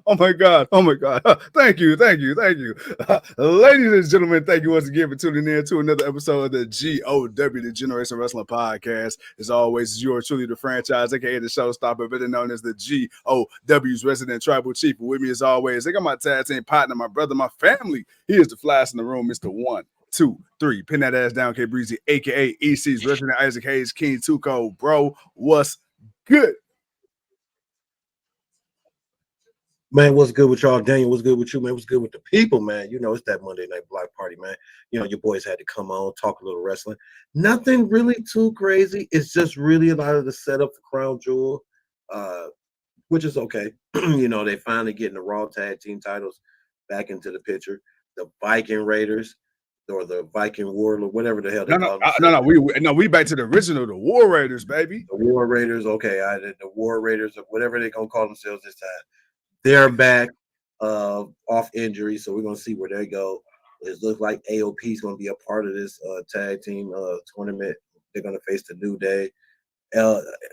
Oh my God. Oh my God. Thank you. Thank you. Thank you. Ladies and gentlemen, thank you once again for tuning in to another episode of the GOW, the Generation Wrestling Podcast. As always, yours truly, the franchise, aka the showstopper, better known as the GOW's resident tribal chief. With me as always, I got my tag team partner, my brother, my family. He is the flyest in the room, Mr. 1, 2, 3. Pin that ass down, K Breezy, aka EC's resident Isaac Hayes, King Tuco. Bro, what's good? Man, what's good with y'all? Daniel, what's good with you, man? What's good with the people, man? You know, it's that Monday night block party, man. You know, your boys had to come on, talk a little wrestling. Nothing really too crazy. It's just really a lot of the setup for Crown Jewel, which is okay. You know, they finally getting the Raw tag team titles back into the picture. The Viking Raiders or the Viking Warlord, whatever the hell they call them. We back to the original, the War Raiders, baby. The War Raiders, okay. The War Raiders or whatever they're going to call themselves this time. They're back off injury, so we're gonna see where they go. It looks like AOP is gonna be a part of this tag team tournament. They're gonna face the New Day.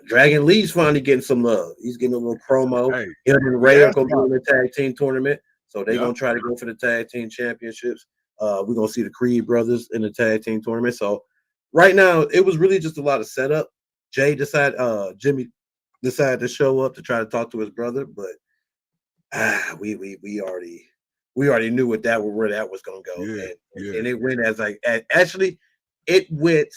Dragon Lee's finally getting some love. He's getting a little promo. Hey, Him and RHEA are gonna be in the tag team tournament, so they're gonna try to go for the tag team championships. We're gonna see the Creed brothers in the tag team tournament. So right now, it was really just a lot of setup. Jimmy decided to show up to try to talk to his brother, but we already knew where that was gonna go, and it went actually it went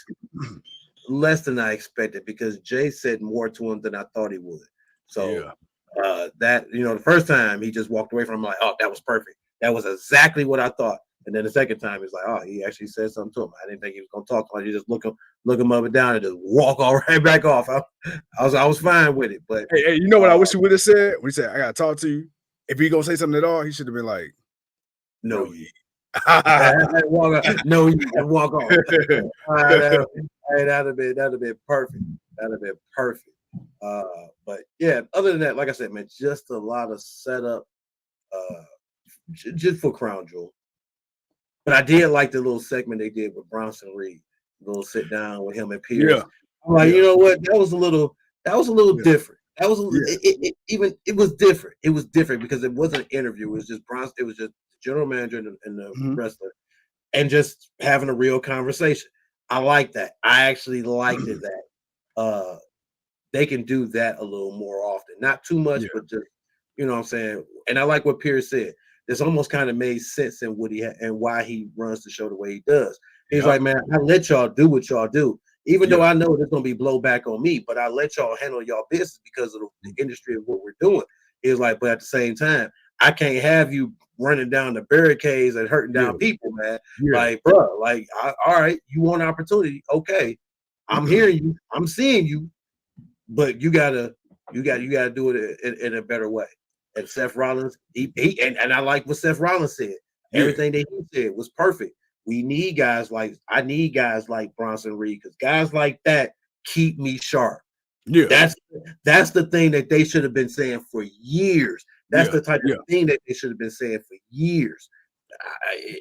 less than I expected because Jay said more to him than I thought he would. So that the first time he just walked away from him like, oh, that was perfect. That was exactly what I thought. And then the second time he's like, oh, he actually said something to him. I didn't think he was gonna talk to him. You just look him up and down and just walk all right back off. I was fine with it. But hey, you know what I wish he would have said? When he said, I gotta talk to you. If he gonna say something at all, he should have been like, "No, you walk off. No, you walk off." That'd have been perfect. That'd have been perfect. But yeah, other than that, like I said, man, just a lot of setup, just for Crown Jewel. But I did like the little segment they did with Bronson Reed. A little sit down with him and Pierce. Yeah. I'm like, you know what? That was a little different. That was it was different. It was different because it wasn't an interview. It was just Bronson. It was just the general manager and the wrestler, and just having a real conversation. I like that. I actually liked it that they can do that a little more often. Not too much, but just what I'm saying. And I like what Pierce said. This almost kind of made sense in what and why he runs the show the way he does. He's like, man, I let y'all do what y'all do. Even though I know there's going to be blowback on me, but I let y'all handle y'all business because of the industry of what we're doing. He's like, but at the same time, I can't have you running down the barricades and hurting down people, man. Like, bro, like, all right, you want an opportunity. Okay. I'm hearing you. I'm seeing you, but you gotta do it in a better way. And Seth Rollins, and I like what Seth Rollins said. Everything that he said was perfect. I need guys like Bronson Reed because guys like that keep me sharp. Yeah, that's the thing that they should have been saying for years. That's the type of thing that they should have been saying for years.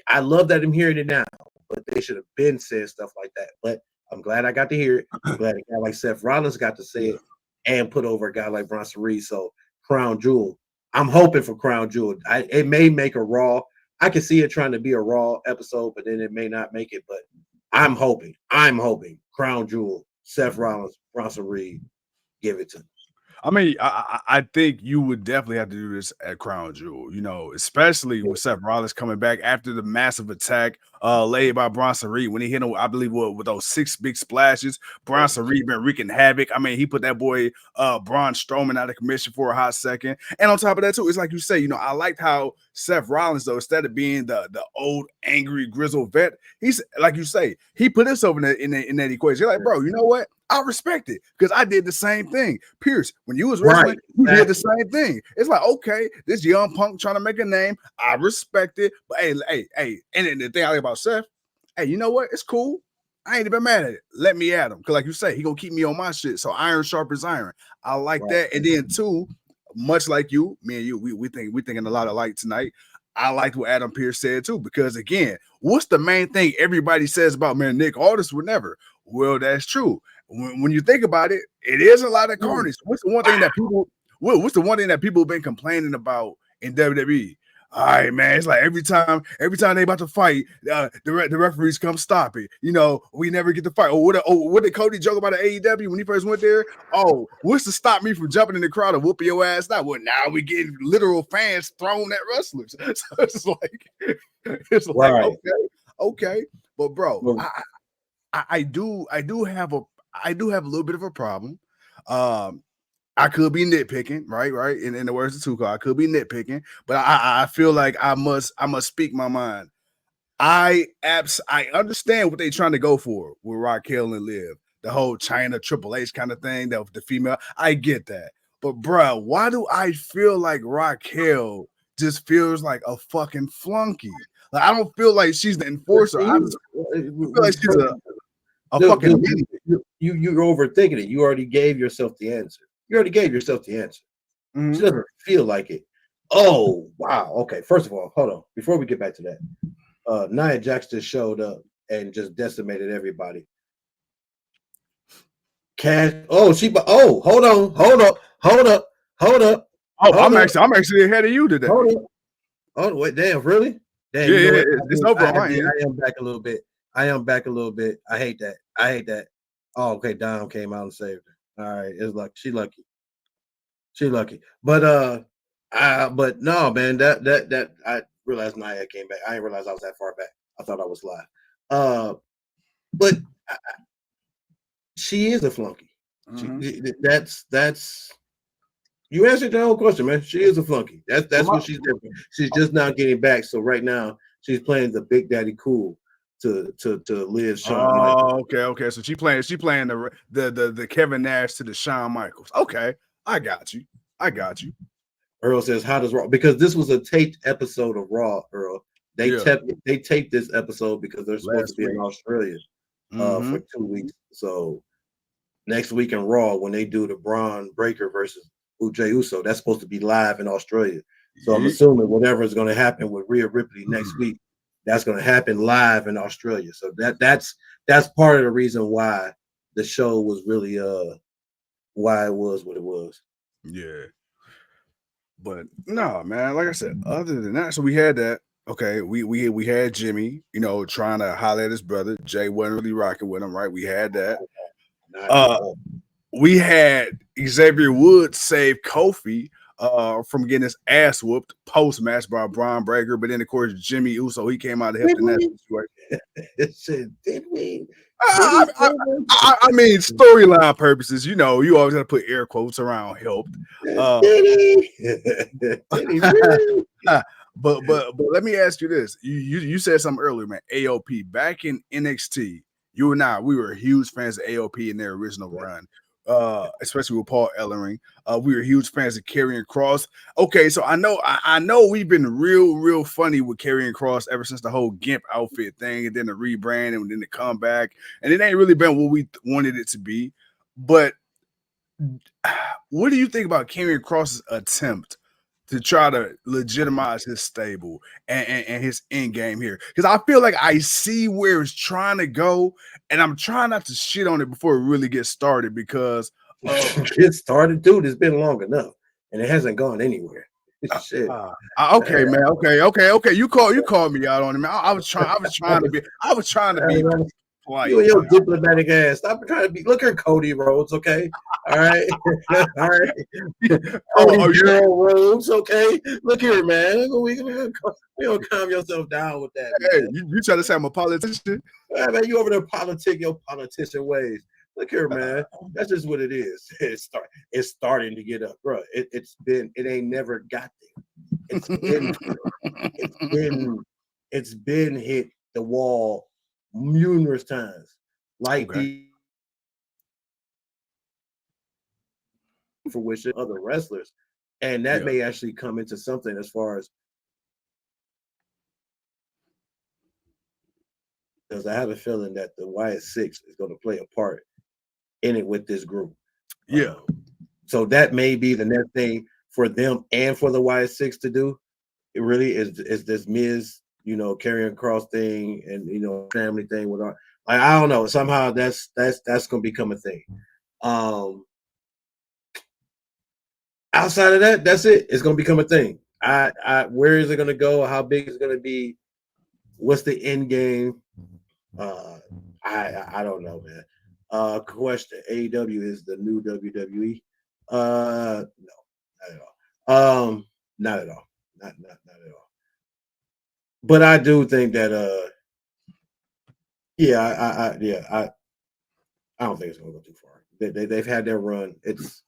I love that I'm hearing it now, but they should have been saying stuff like that. But I'm glad I got to hear it. I'm glad a guy like Seth Rollins got to say it and put over a guy like Bronson Reed. So Crown Jewel, I'm hoping for Crown Jewel. It may make a Raw. I can see it trying to be a Raw episode, but then it may not make it. But I'm hoping Crown Jewel, Seth Rollins, Bronson Reed, give it to them. I mean, I think you would definitely have to do this at Crown Jewel, especially with Seth Rollins coming back after the massive attack laid by Bronson Reed when he hit him, I believe, with those 6 big splashes. Bronson Reed been wreaking havoc. I mean, he put that boy Braun Strowman out of commission for a hot second. And on top of that, too, it's like you say, I liked how Seth Rollins, though, instead of being the old, angry, grizzled vet, he's like you say, he put himself in that equation. You're like, bro, you know what? I respect it because I did the same thing. Pierce, when you was wrestling, you did the same thing. It's like, okay, this young punk trying to make a name. I respect it. But hey, and then the thing I like about Seth, hey, you know what? It's cool. I ain't even mad at it. Let me at him. Because like you say, he gonna keep me on my shit. So iron sharpens iron. I like that. And then too, much like you, me and you, we thinking a lot alike tonight. I liked what Adam Pearce said too, because again, what's the main thing everybody says about, man, Nick Aldis would never? Well, that's true. When you think about it, it is a lot of carnage. What's the one thing that what's the one thing that people have been complaining about in WWE? All right, man. It's like every time they about to fight, the referees come stop it. You know, we never get to fight. What did Cody joke about at AEW when he first went there? Oh, what's to stop me from jumping in the crowd and whooping your ass now? Well, now we get literal fans thrown at wrestlers. So it's like, okay. But bro, I do have a little bit of a problem. I could be nitpicking, right. In the words of Tuco, I could be nitpicking, but I feel like I must speak my mind. I understand what they're trying to go for with Raquel and Liv, the whole China Triple H kind of thing, that with the female. I get that, but bro, why do I feel like Raquel just feels like a fucking flunky? Like, I don't feel like she's the enforcer. I feel like she's a fucking. You're overthinking it. You already gave yourself the answer. You already gave yourself the answer. Mm-hmm. She doesn't feel like it. Oh, wow. Okay. First of all, hold on. Before we get back to that, Nia Jax just showed up and just decimated everybody. Hold up. I'm actually ahead of you today. Hold up. Oh, wait, damn, really? Damn, yeah, it's over. I am back a little bit. I hate that. Oh, okay. Dom came out and saved her. All right, it's lucky. She lucky. But no, man. That I realized Nia came back. I didn't realize I was that far back. I thought I was live. But she is a flunky. Mm-hmm. That's you answered your own question, man. She is a flunky. That's what she's doing. She's just now getting back. So right now she's playing the Big Daddy Cool to Liv Shawn Michaels. Okay. So she playing the Kevin Nash to the Shawn Michaels. Okay, I got you. Earl says, "How does Raw?" Because this was a taped episode of Raw. Earl, they taped this episode because they're supposed to be in Australia for 2 weeks. So next week in Raw, when they do the Braun Breaker versus Jey Uso, that's supposed to be live in Australia. So I'm assuming whatever is going to happen with Rhea Ripley next week, that's going to happen live in Australia. So that's part of the reason why the show was really why it was what it was. Yeah. But no, man, like I said, other than that, so we had that. Okay, we had Jimmy, you know, trying to holler at his brother. Jay wasn't really rocking with him, right? We had that. We had Xavier Woods save Kofi from getting his ass whooped post-match by Braun Breaker, but then of course Jimmy Uso, he came out to help in that situation. Did we? I mean, storyline purposes, you know, you always got to put air quotes around helped. But let me ask you this: you said something earlier, man. AOP back in NXT, you and I, we were huge fans of AOP in their original run. Especially with Paul Ellering. We were huge fans of Karrion Kross. Okay, so I know we've been real funny with Karrion Kross ever since the whole GIMP outfit thing, and then the rebrand, and then the comeback, and it ain't really been what we wanted it to be. But what do you think about Karrion Kross's attempt to try to legitimize his stable and his end game here? Because I feel like I see where it's trying to go, and I'm trying not to shit on it before it really gets started, because it started, dude. It's been long enough, and it hasn't gone anywhere. Shit. Okay, man. Okay. You called me out on it, man. I was trying to be polite. You and your diplomatic ass. Stop trying to be. Look at Cody Rhodes, okay? All right, all right. Cody Rhodes, okay? Look here, man. We don't calm yourself down with that. Hey, you try to say I'm a politician? Yeah, man, you over there politic your politician ways. Look here, man. That's just what it is. It's starting to get up, bro. It ain't never got there. It's been hit the wall numerous times, like the fruition of other wrestlers, and that may actually come into something as far as, because I have a feeling that the YS6 is going to play a part in it with this group. So that may be the next thing for them and for the YS6 to do. It really is this Miz, you know, Karrion Kross thing, and you know, family thing with our, like, I don't know. Somehow that's going to become a thing. outside of that, that's it. It's gonna become a thing. Where is it gonna go? How big is it gonna be? What's the end game? I don't know, man. Question: AEW is the new WWE? No, not at all. Not at all. Not at all. But I do think that I don't think it's gonna go too far. They've had their run. It's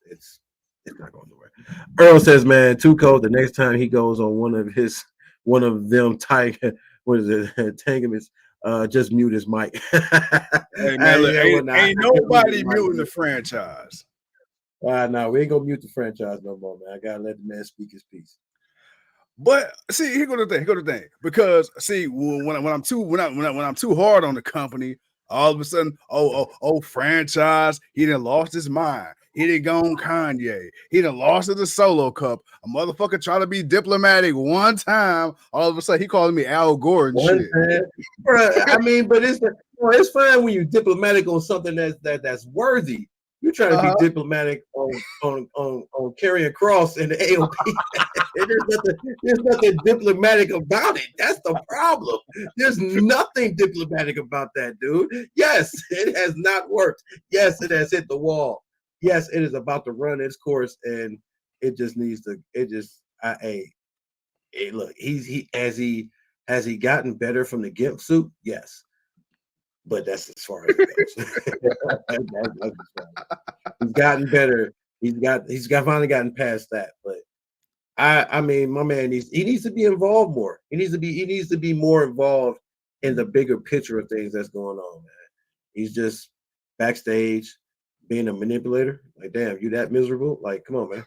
not going nowhere. Earl says, man, too cold. The next time he goes on one of them tiger, what is it, tangaments, just mute his mic. Hey man, look, ain't nobody muting the franchise. No, we ain't gonna mute the franchise no more, man. I gotta let the man speak his piece. But see, here go the thing. Because see, when I'm too hard on the company, all of a sudden, franchise, he done lost his mind. He done gone Kanye. He done lost at the Solo Cup. A motherfucker trying to be diplomatic one time. All of a sudden, he calling me Al Gore and shit. Bruh, I mean, but it's fine when you're diplomatic on something that's worthy. You're trying to be diplomatic on carrying cross in the AOP. there's nothing diplomatic about it. That's the problem. There's nothing diplomatic about that, dude. Yes, it has not worked. Yes, it has hit the wall. Yes, it is about to run its course, and it just needs to. Hey, look, has he gotten better from the gimp suit? Yes. But that's as far as it goes. He's gotten better. He's finally gotten past that. But I mean, my man needs to be involved more. He needs to be more involved in the bigger picture of things that's going on, man. He's just backstage being a manipulator. Like, damn, you that miserable? Like, come on, man.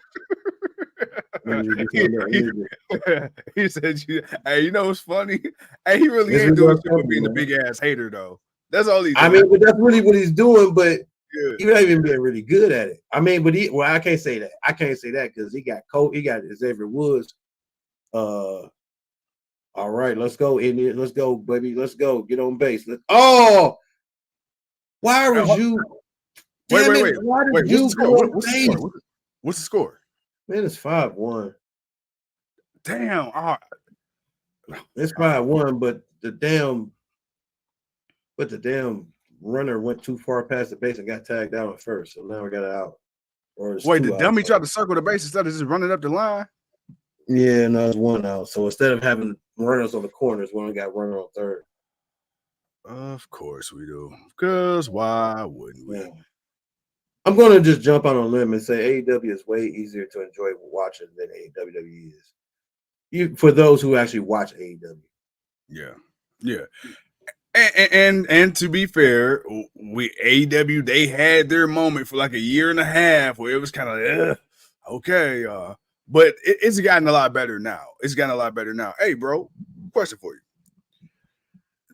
He said, "Hey, you know what's funny? Hey, he really ain't doing shit for being a big ass hater, though. That's all he's doing. I mean, but that's really what he's doing. But he's not even being really good at it. I mean, but I can't say that. I can't say that because he got Xavier Woods. All right, let's go, Indian. Let's go, baby. Let's go. Get on base. Why was you? Wait. What's the score? Man, it's 5-1. Damn. It's 5-1, but the damn runner went too far past the base and got tagged out at first. So now we got it out. Wait, the dummy tried to circle the base instead of just running up the line? Yeah, no, it's one out. So instead of having runners on the corners, we only got runner on third. Of course we do. Because why wouldn't we? Yeah. I'm going to just jump on a limb and say AEW is way easier to enjoy watching than WWE is. For those who actually watch AEW. Yeah. And to be fair, AEW, they had their moment for like a year and a half where it was kind of okay. But it's gotten a lot better now. Hey, bro, question for you.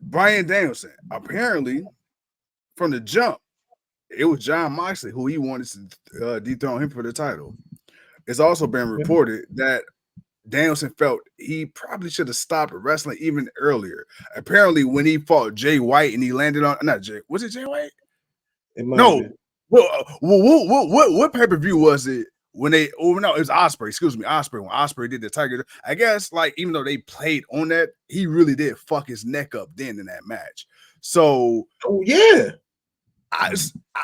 Bryan Danielson, apparently from the jump, it was Jon Moxley who he wanted to dethrone him for the title. It's also been reported that Danielson felt he probably should have stopped wrestling even earlier. Apparently, when he fought Jay White and he landed on was it Jay White? No. What pay-per-view was it when they? Oh no, it was Ospreay. Excuse me, Ospreay. When Ospreay did the Tiger, I guess like even though they played on that, he really did fuck his neck up then in that match. So, I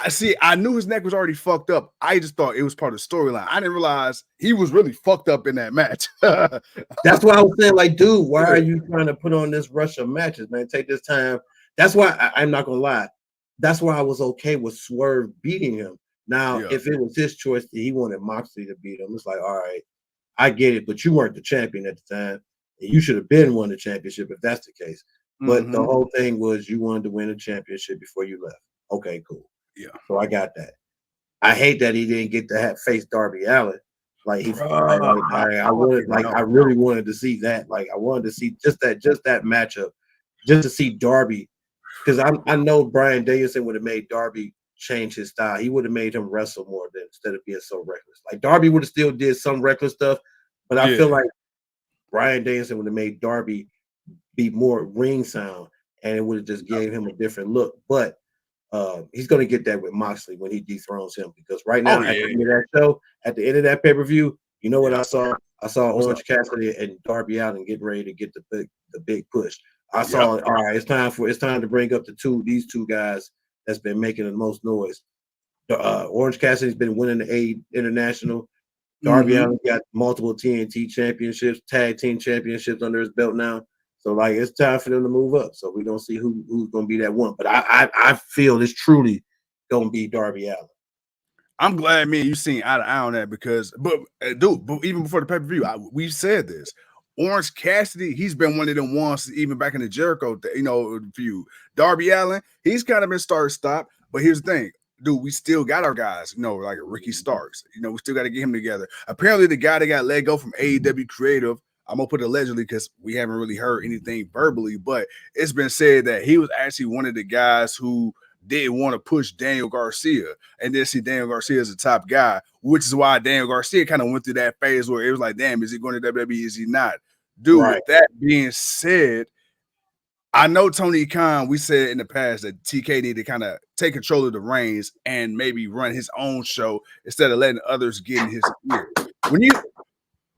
see. I knew his neck was already fucked up. I just thought it was part of the storyline. I didn't realize he was really fucked up in that match. That's why I was saying, like, dude, why are you trying to put on this rush of matches, man? Take this time. That's why I'm not gonna lie. That's why I was okay with Swerve beating him. Now, if it was his choice that he wanted Moxley to beat him, it's like, all right, I get it, but you weren't the champion at the time, and you should have been won the championship if that's the case. But the whole thing was you wanted to win a championship before you left. Okay, cool. Yeah. So I got that. I hate that he didn't get to face Darby Allin. Like I really wanted to see that. Like I wanted to see just that matchup, just to see Darby, because I know Bryan Danielson would have made Darby change his style. He would have made him wrestle more instead of being so reckless. Like Darby would have still did some reckless stuff, but I feel like Bryan Danielson would have made Darby be more ring sound, and it would have just gave him a different look. But he's going to get that with Moxley when he dethrones him, because right now at the end of that show, at the end of that pay-per-view, You know what I saw? I saw Orange Cassidy and Darby Allin getting ready to get the big push. I saw all right. It's time to bring up these two guys that's been making the most noise. Orange Cassidy's been winning the A International. Darby Allin got multiple TNT championships, tag team championships under his belt now. So like it's time for them to move up. So we're gonna see who's gonna be that one. But I feel it's truly gonna be Darby Allin. I'm glad me and you seen eye to eye on that because, but even before the pay-per-view, we said this. Orange Cassidy, he's been one of them ones even back in the Jericho, feud. Darby Allin, he's kind of been start-stop. But here's the thing, dude, we still got our guys, like Ricky Starks. We still got to get him together. Apparently, the guy that got let go from AEW Creative, I'm gonna put it allegedly because we haven't really heard anything verbally, but it's been said that he was actually one of the guys who didn't want to push Daniel Garcia and then see Daniel Garcia as a top guy, which is why Daniel Garcia kind of went through that phase where it was like, damn, is he going to WWE? Is he not? Dude, with that being said, I know Tony Khan, we said in the past that TK need to kind of take control of the reins and maybe run his own show instead of letting others get in his ear.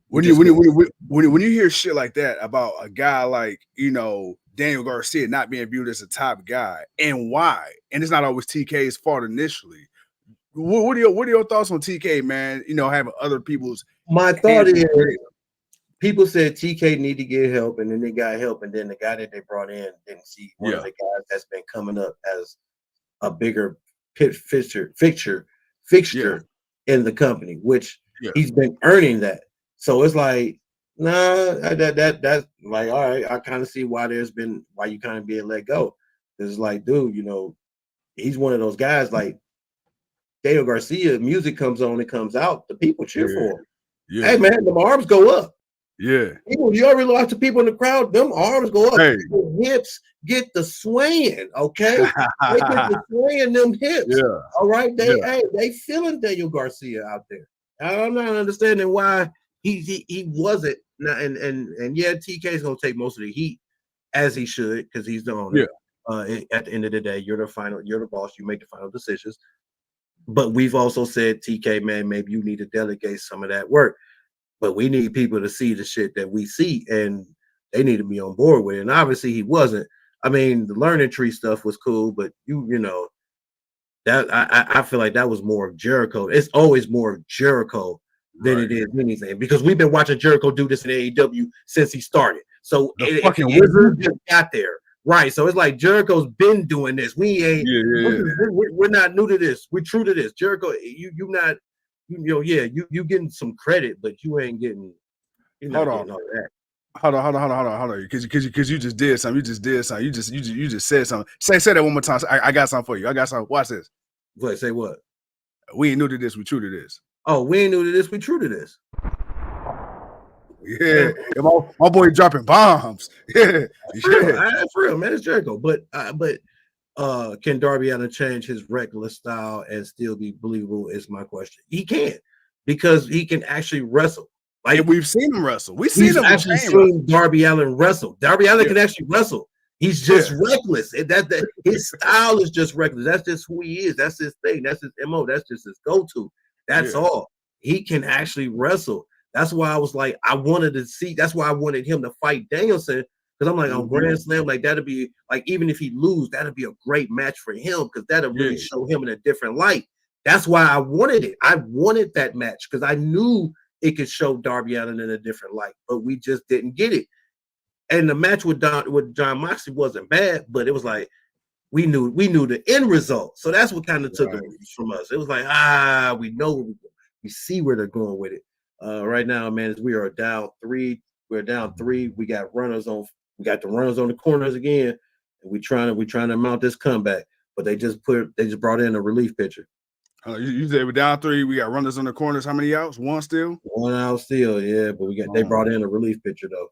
When you hear shit like that about a guy like, Daniel Garcia not being viewed as a top guy and why, and it's not always TK's fault initially. What are your thoughts on TK, man? Having other people's. My thought is, people said TK need to get help, and then they got help, and then the guy that they brought in didn't see one of the guys that's been coming up as a bigger fixture in the company, which he's been earning that. So it's like, nah, that's like, all right, I kind of see why you kind of being let go. It's like, dude, he's one of those guys like Daniel Garcia, music comes on, it comes out, the people cheer for him. Hey man, the arms go up. People, you ever watch the people in the crowd, them arms go up. The hips get the swaying, okay? They get the swaying, them hips. All right, they feeling Daniel Garcia out there. I'm not understanding why he wasn't. And yeah, TK's gonna take most of the heat as he should because he's the owner. At the end of the day, you're the boss. You make the final decisions. But we've also said, TK, man, maybe you need to delegate some of that work. But we need people to see the shit that we see, and they need to be on board with it. And obviously, he wasn't. I mean, the learning tree stuff was cool, but that I feel like that was more of Jericho. It's always more of Jericho than it is anything, because we've been watching Jericho do this in AEW since he started. So wizard just got there, right? So it's like Jericho's been doing this. We ain't. We're not new to this. We're true to this. Jericho, you not. You getting some credit, but you ain't getting. Hold on. Hold on. Because you just did something. You just said something. Say that one more time. I got something for you. I got something. Watch this. What? Say what? We ain't new to this. We true to this. Oh, we ain't new to this. We true to this. Yeah, my boy dropping bombs. That's real, man. It's Jericho. But can Darby Allin change his reckless style and still be believable? Is my question. He can, because he can actually wrestle. Like we've seen him wrestle. We've seen Darby Allin wrestle. Darby Allin can actually wrestle. He's just reckless. His style is just reckless. That's just who he is. That's his thing. That's his MO. That's just his go-to. That's all. He can actually wrestle. That's why I was like, I wanted to see. That's why I wanted him to fight Danielson, because I'm like, on Grand Slam, like that'd be like, even if he lose, that'd be a great match for him, because that'll really show him in a different light. That's why I wanted it. I wanted that match because I knew it could show Darby Allin in a different light, but we just didn't get it. And the match with John Moxley wasn't bad, but it was like we knew the end result. So that's what kind of took it from us. It was like, we know, we see where they're going with it. Right now, man, we are down 3. We're down 3. We got the runners on the corners again, and we trying to mount this comeback. But they just brought in a relief pitcher. You said we're down 3. We got runners on the corners. How many outs? 1 still? 1 out still, yeah. But they brought in a relief pitcher though.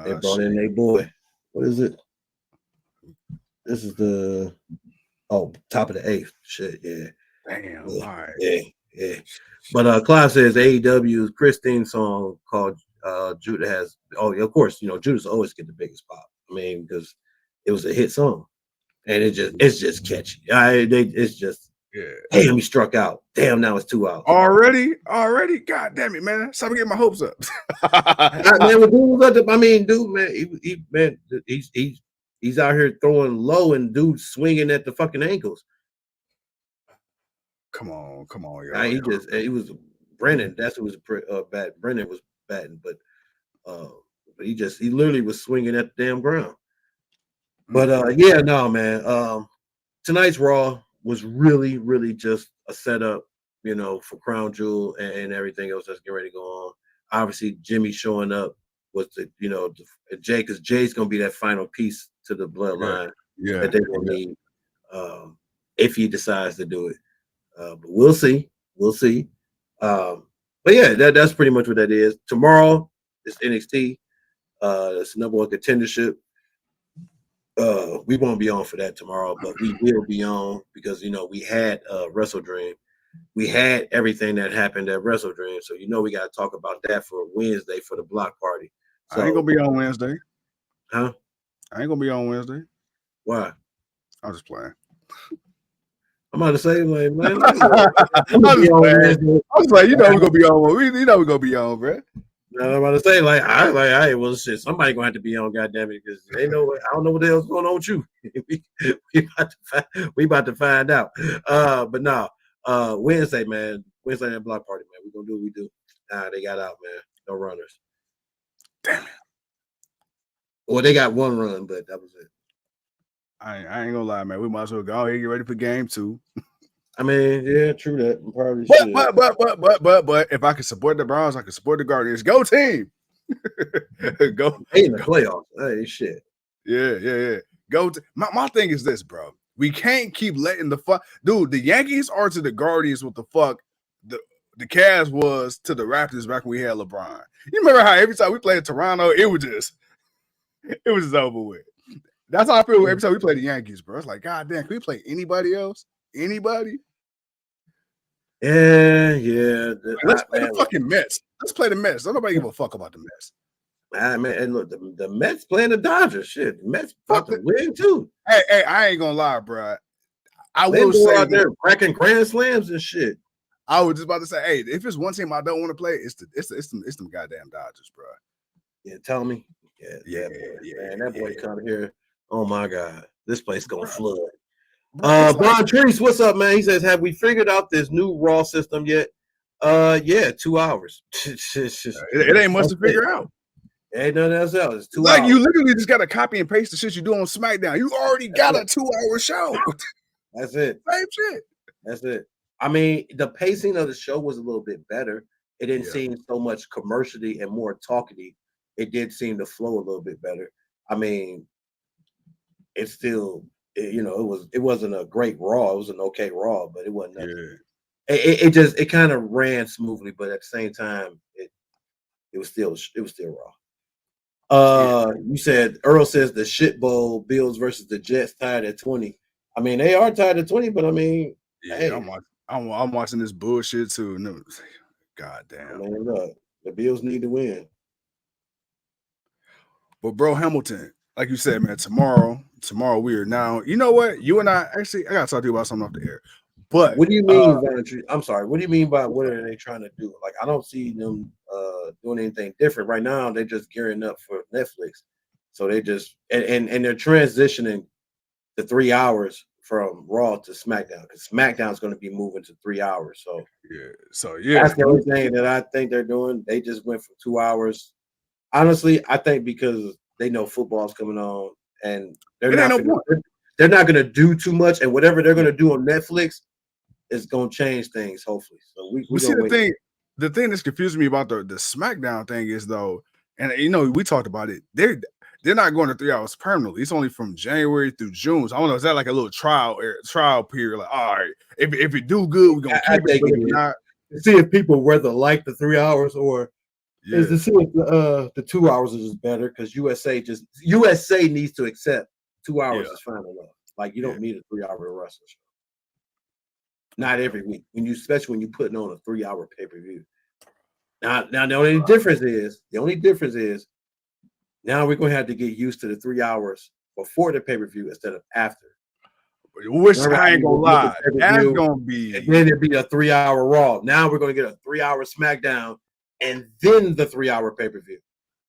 They brought in a boy. What is it? This is the top of the 8th. Shit, yeah. Damn. Yeah, all right. Yeah. But Clive says AEW's Christine song called Judah has. Oh, of course, Judah's always get the biggest pop. I mean, because it was a hit song, and it's just catchy. It's just Yeah. Damn, he struck out. Damn, now it's 2 outs. Already? God damn it, man. Stop getting my hopes up. Man, dude, man, he's out here throwing low and dude swinging at the fucking ankles. Come on, Nah, he was Brennan. That's who was bad. Brennan was batting, but he literally was swinging at the damn ground. But yeah, no, man. Tonight's Raw was really, really just a setup, for Crown Jewel and everything else that's getting ready to go on. Obviously, Jimmy showing up was Jay, because Jay's gonna be that final piece to the bloodline that they're gonna need if he decides to do it. But we'll see. But yeah, that's pretty much what that is. Tomorrow is NXT. It's number one contendership. We won't be on for that tomorrow, but we will be on because we had Wrestle Dream. We had everything that happened at Wrestle Dream, so we got to talk about that for Wednesday for the block party. So, I ain't gonna be on Wednesday. Huh? I ain't gonna be on Wednesday. Why? I'm just playing. I'm about to say, like, man, I'm just like, we're gonna be on. We're gonna be on, bro. I'm about to say, I well, shit. Somebody gonna have to be on, goddamn it, because I don't know what the hell's going on with you. we about to find out. But no, Wednesday, man, Wednesday night block party, man. We gonna do what we do. They got out, man. No runners. Damn it. Well, they got one run, but that was it. I ain't gonna lie, man. We might as well go ahead and get ready for game 2. I mean, yeah, true that. Probably but if I can support the Browns, I can support the Guardians. Go team. Go. They in the playoffs. Hey, shit. Yeah. Go. My thing is this, bro. We can't keep letting dude. The Yankees are to the Guardians what the fuck the Cavs was to the Raptors back when we had LeBron. You remember how every time we played Toronto, it was just over with. That's how I feel every time we play the Yankees, bro. It's like, God damn, can we play anybody else? Anybody? Yeah. Let's play the fucking Mets. Let's play the Mets. Don't nobody give a fuck about the Mets. Man, and look, the Mets playing the Dodgers. Shit, the Mets fucking win too. Hey, I ain't gonna lie, bro. I will say out there cracking grand slams and shit. I was just about to say, hey, if it's one team I don't want to play, it's them goddamn Dodgers, bro. Yeah, tell me. Yeah, man, that boy come here. Oh my God, this place gonna flood. Bron Treese, what's up, man? He says, have we figured out this new Raw system yet? Yeah, 2 hours. It ain't much to figure out. Ain't nothing else. It's 2 hours. Like you literally just gotta copy and paste the shit you do on SmackDown. You already got a 2-hour show. That's it. Same shit. That's it. I mean, the pacing of the show was a little bit better. It didn't seem so much commercially and more talkative. It did seem to flow a little bit better. I mean, it's still, it wasn't a great Raw. It was an okay Raw, but it wasn't nothing. It kind of ran smoothly, but at the same time, it was still Raw. You said Earl says the shit bowl Bills versus the Jets tied at 20. I mean, they are tied at 20, but I mean, I'm watching this bullshit too. No, God damn. I mean, look, the Bills need to win. But bro, Hamilton, like you said, man, tomorrow we are now. You know what? You and I actually, I gotta talk to you about something off the air. But what do you mean, I'm sorry. What do you mean by what are they trying to do? Like, I don't see them doing anything different right now. They're just gearing up for Netflix, so they just and they're transitioning the 3 hours from Raw to SmackDown because SmackDown is going to be moving to 3 hours. So that's the only thing that I think they're doing. They just went from 2 hours. Honestly, I think because they know football's coming on and they're not going to do too much, and whatever they're going to do on Netflix is going to change things. Hopefully, so we see the thing that's confusing me about the SmackDown thing is though, and we talked about it. They're not going to 3 hours permanently. It's only from January through June. So I don't know. Is that like a little trial period? Like, all right, if it do good, we're gonna keep it. But if not, see if people whether like the 3 hours or is to see if the 2 hours is better because USA needs to accept 2 hours is fine enough. Like you don't need a 3 hour wrestling show. Not every week. Especially when you're putting on a 3 hour pay-per-view. Now the only difference is now we're going to have to get used to the 3 hours before the pay-per-view instead of after. which I ain't gonna lie, that's gonna be. And then it'd be a 3-hour Raw. Now we're gonna get a 3-hour SmackDown, and then the 3-hour pay-per-view.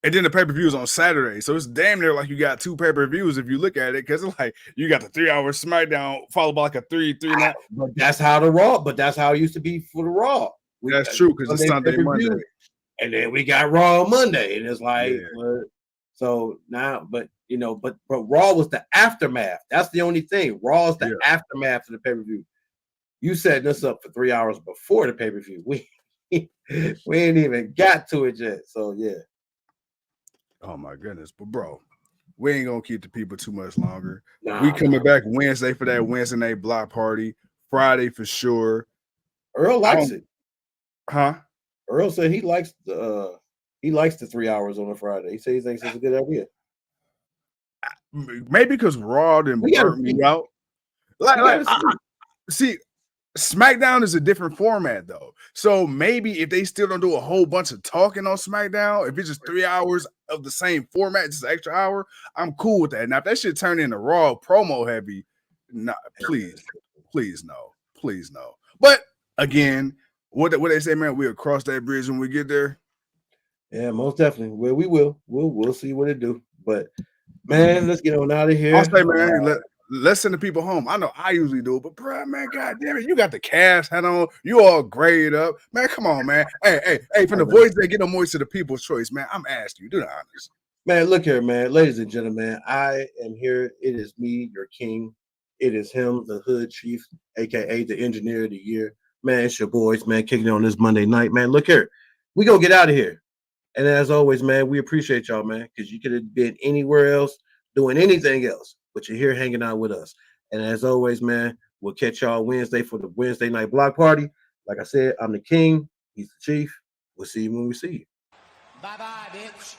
And then the pay-per-view is on Saturday. So it's damn near like you got 2 pay-per-views if you look at it, because it's like you got the 3-hour SmackDown followed by like a 3-9. But that's how the Raw, but that's how it used to be for the Raw. That's true, because it's Sunday, Monday. And then we got Raw on Monday. And it's like, so now, but you know, but Raw was the aftermath. That's the only thing. Raw is the aftermath of the pay-per-view. You setting us up for 3 hours before the pay-per-view. We ain't even got to it yet. So yeah. Oh my goodness, but bro, we ain't gonna keep the people too much longer. We coming back Wednesday for that Wednesday night block party. Friday for sure. Earl likes it, huh? Earl said he likes the 3 hours on a Friday. He said he thinks it's a good idea. Maybe because Raw didn't burn me out. See, SmackDown is a different format though. So maybe if they still don't do a whole bunch of talking on SmackDown, if it's just 3 hours of the same format, just an extra hour, I'm cool with that. Now, if that shit turn into Raw promo heavy, nah, please no. But again, what they say, man, we'll cross that bridge when we get there. Yeah, most definitely. Well, we will. We'll see what it do. But man, let's get on out of here. I'll say, man, let's send the people home. I know I usually do, but bro, man, god damn it, you got the cast hat on, you all grayed up, man. Come on, man. Hey, from the voice that get no voice to the people's choice, man. I'm asking you, do the honors. Man, look here, man. Ladies and gentlemen, I am here. It is me, your king. It is him, the hood chief, aka the engineer of the year. Man, it's your boys, man, kicking it on this Monday night, man. Look here, we gonna get out of here. And as always, man, we appreciate y'all, man, because you could have been anywhere else doing anything else, but you're here hanging out with us. And as always, man, we'll catch y'all Wednesday for the Wednesday night block party. Like I said, I'm the king. He's the chief. We'll see you when we see you. Bye-bye, bitch.